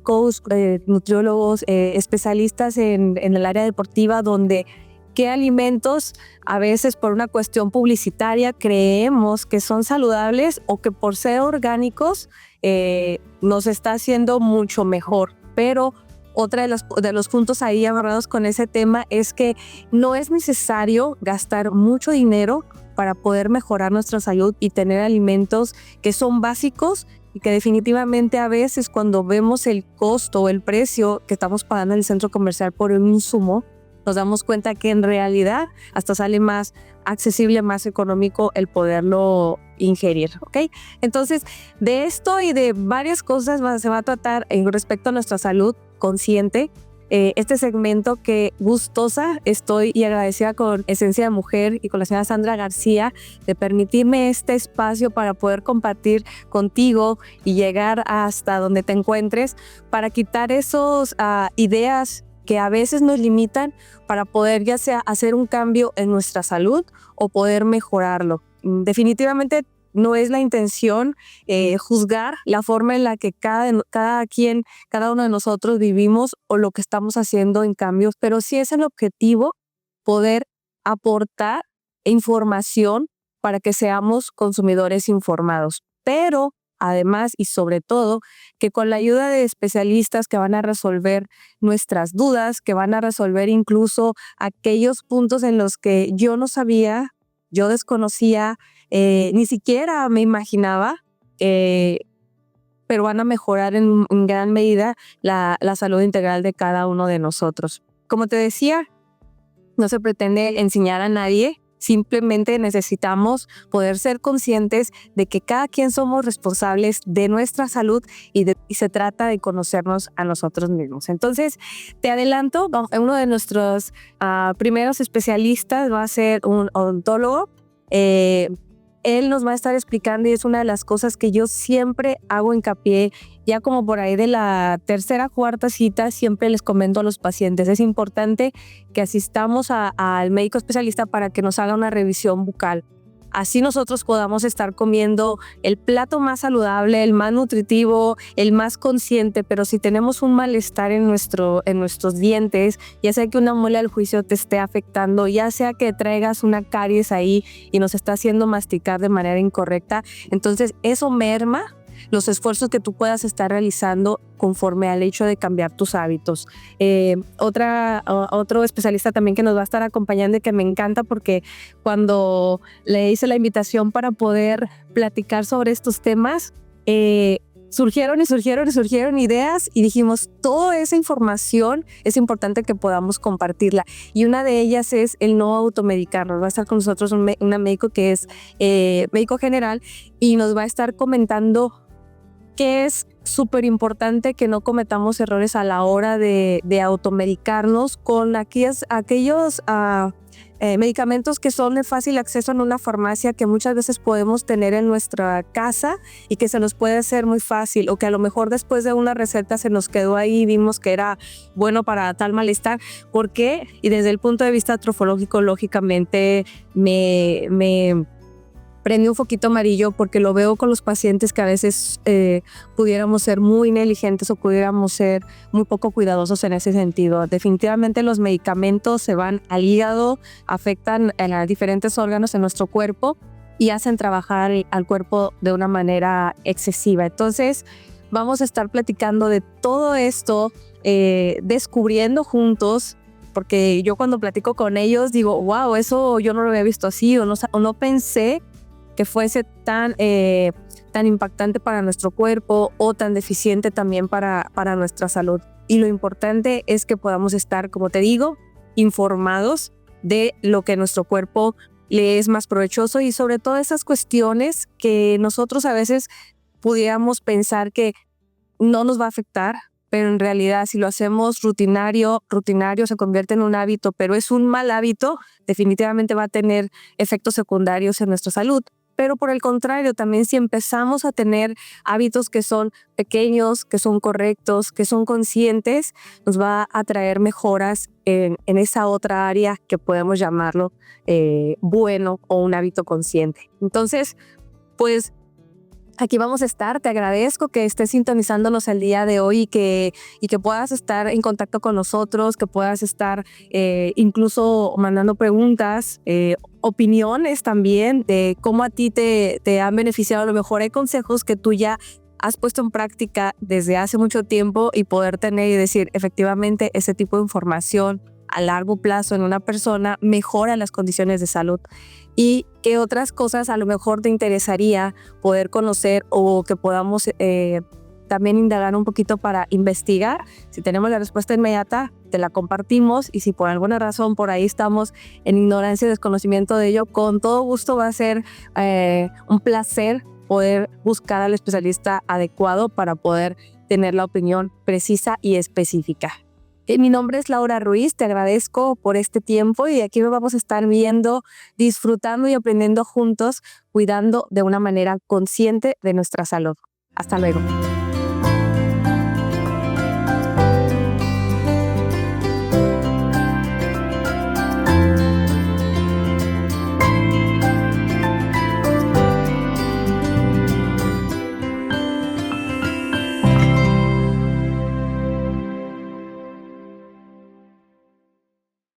coach, nutriólogos, especialistas en el área deportiva, donde qué alimentos a veces por una cuestión publicitaria creemos que son saludables o que por ser orgánicos nos está haciendo mucho mejor. Pero otra de los puntos ahí agarrados con ese tema es que no es necesario gastar mucho dinero para poder mejorar nuestra salud y tener alimentos que son básicos y que definitivamente a veces cuando vemos el costo o el precio que estamos pagando en el centro comercial por un insumo, nos damos cuenta que en realidad hasta sale más accesible, más económico el poderlo ingerir, ¿ok? Entonces, de esto y de varias cosas se va a tratar respecto a nuestra salud consciente. Este segmento que gustosa estoy y agradecida con Esencia de Mujer y con la señora Sandra García de permitirme este espacio para poder compartir contigo y llegar hasta donde te encuentres para quitar esos ideas que a veces nos limitan para poder ya sea hacer un cambio en nuestra salud o poder mejorarlo. Definitivamente no es la intención juzgar la forma en la que cada uno de nosotros vivimos o lo que estamos haciendo en cambios, pero sí es el objetivo poder aportar información para que seamos consumidores informados. Pero además y sobre todo, que con la ayuda de especialistas que van a resolver nuestras dudas, que van a resolver incluso aquellos puntos en los que yo no sabía, yo desconocía, ni siquiera me imaginaba, pero van a mejorar en gran medida la salud integral de cada uno de nosotros. Como te decía, no se pretende enseñar a nadie. Simplemente necesitamos poder ser conscientes de que cada quien somos responsables de nuestra salud y se trata de conocernos a nosotros mismos. Entonces, te adelanto, uno de nuestros primeros especialistas va a ser un odontólogo. Él nos va a estar explicando y es una de las cosas que yo siempre hago hincapié, ya como por ahí de la tercera, cuarta cita, siempre les comento a los pacientes, es importante que asistamos al médico especialista para que nos haga una revisión bucal. Así nosotros podamos estar comiendo el plato más saludable, el más nutritivo, el más consciente, pero si tenemos un malestar en nuestros dientes, ya sea que una muela del juicio te esté afectando, ya sea que traigas una caries ahí y nos está haciendo masticar de manera incorrecta, entonces eso merma los esfuerzos que tú puedas estar realizando conforme al hecho de cambiar tus hábitos. Otro especialista también que nos va a estar acompañando y que me encanta porque cuando le hice la invitación para poder platicar sobre estos temas, surgieron ideas y dijimos, toda esa información es importante que podamos compartirla. Y una de ellas es el no automedicarnos. Va a estar con nosotros una médico que es médico general y nos va a estar comentando que es súper importante que no cometamos errores a la hora de automedicarnos con aquellos medicamentos que son de fácil acceso en una farmacia que muchas veces podemos tener en nuestra casa y que se nos puede hacer muy fácil o que a lo mejor después de una receta se nos quedó ahí y vimos que era bueno para tal malestar. ¿Por qué? Y desde el punto de vista trofológico, lógicamente me prende un foquito amarillo porque lo veo con los pacientes que a veces pudiéramos ser muy negligentes o pudiéramos ser muy poco cuidadosos en ese sentido. Definitivamente los medicamentos se van al hígado, afectan a diferentes órganos en nuestro cuerpo y hacen trabajar al cuerpo de una manera excesiva. Entonces vamos a estar platicando de todo esto, descubriendo juntos, porque yo cuando platico con ellos digo, wow, eso yo no lo había visto así o no pensé que fuese tan impactante para nuestro cuerpo o tan deficiente también para nuestra salud. Y lo importante es que podamos estar, como te digo, informados de lo que nuestro cuerpo le es más provechoso y sobre todo esas cuestiones que nosotros a veces pudiéramos pensar que no nos va a afectar, pero en realidad si lo hacemos rutinario se convierte en un hábito, pero es un mal hábito, definitivamente va a tener efectos secundarios en nuestra salud. pero por el contrario, también si empezamos a tener hábitos que son pequeños, que son correctos, que son conscientes, nos va a traer mejoras en esa otra área que podemos llamarlo bueno o un hábito consciente. Entonces, pues aquí vamos a estar. Te agradezco que estés sintonizándonos el día de hoy y que puedas estar en contacto con nosotros, que puedas estar incluso mandando preguntas, opiniones también de cómo a ti te han beneficiado. A lo mejor hay consejos que tú ya has puesto en práctica desde hace mucho tiempo y poder tener y decir, efectivamente, ese tipo de información a largo plazo en una persona mejora las condiciones de salud. Y qué otras cosas a lo mejor te interesaría poder conocer o que podamos también indagar un poquito para investigar. Si tenemos la respuesta inmediata, te la compartimos, y si por alguna razón por ahí estamos en ignorancia y desconocimiento de ello, con todo gusto va a ser un placer poder buscar al especialista adecuado para poder tener la opinión precisa y específica. Mi nombre es Laura Ruiz, te agradezco por este tiempo y aquí vamos a estar viendo, disfrutando y aprendiendo juntos, cuidando de una manera consciente de nuestra salud. Hasta luego.